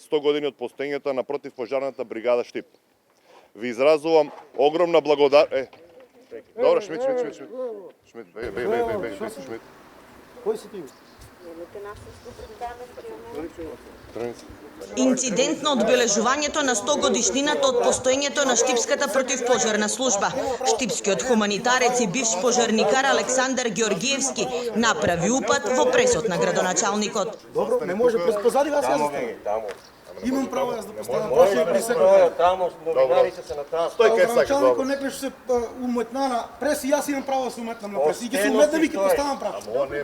100 години од постоењето на противпожарната бригада Штип. Ви изразувам огромна Добро, Шмид. Шмид, Шмид. Кој си ти? Инцидентно одбележувањето на 100 годишнината од постоењето на Штипската противпожарна служба. Штипскиот хуманитарец и бивш пожарникар Александар Георгиевски направи упат во пресот на градоначалникот. Добро, не може позади вас јас заставам. Имам право јас да поставам прашање при секој. Таму новинарите се на таа. Стој кај сакаш, Началникот добро. некој се уметна на преси, јас имам право да се уметнам на преси. И ќе се уметнам и ќе поставам прашање.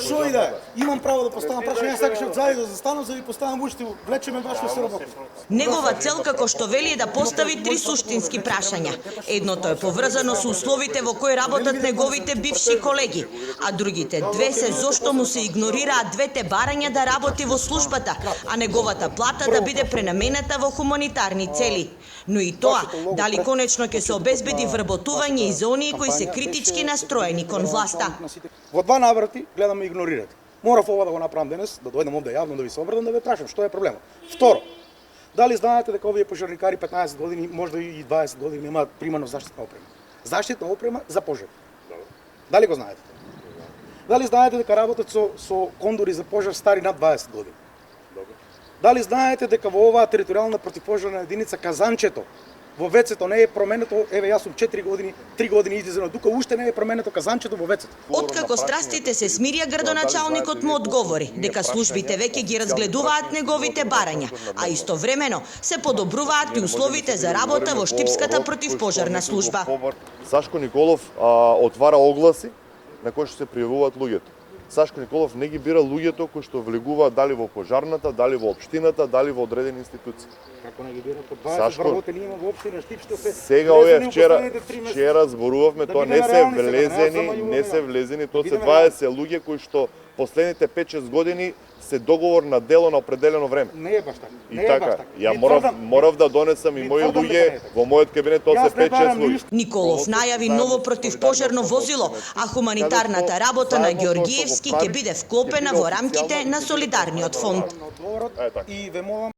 Шо и да е? Имам право да поставам прашање, јас сакаш одзади да застанам за да ви поставам уште, влечеме баш во се работи. Негова цел, како што вели, е да постави 3 суштински прашања. Едното е поврзано со условите во кои работат неговите бивши колеги, а другите две се зошто му се игнорираат двете барања да работи во службата, а неговата плата да биде пренаменета во хуманитарни цели. Но и тоа, дали конечно ќе се обезбеди вработување и за оние кои се критички настроени кон власта. Во два наврати гледам ме игнорирате. Морав ова да го направам денес, да дојдам овде јавно да ви се обрадам, да ве прашам што е проблемот. Второ, дали знаете дека овие пожарникари 15 години, можда и 20 години немаат примано заштитна опрема? Заштитна опрема за пожар. Дали го знаете? Дали знаете дека работат со кондори за пожар стари над 20 години? Дали знаете дека во оваа територијална противпожарна единица казанчето во вецето не е променето, еве јас сум 4 години, 3 години излизено, тука уште не е променето казанчето во вецето. Откако страстите се смирија, градоначалникот му одговори дека службите веќе ги разгледуваат неговите барања, а истовремено се подобруваат и условите за работа во Штипската противпожарна служба. Сашко Николов отвара огласи на кои што се пријавуваат луѓето. Сашко Николов не ги бира луѓето кои што влегуваат дали во пожарната, дали во општината, дали во одредени институции. Како не ги бира по 20 Сашко, вработени има во општина Штипсто се. Сега овие вчера зборувавме, тоа не се влезени, тоа се 20 луѓе кои што последните 5-6 години се договор на дело на определено време. Не е баш така. И така, ја морав да донесам и мои луѓе во мојот кабинет, тоа се 5-6 луѓе. Николов најави ново противпожарно возило, а хуманитарната работа на Георгиевски ќе биде вклопена во рамките на солидарниот фонд. И ве молам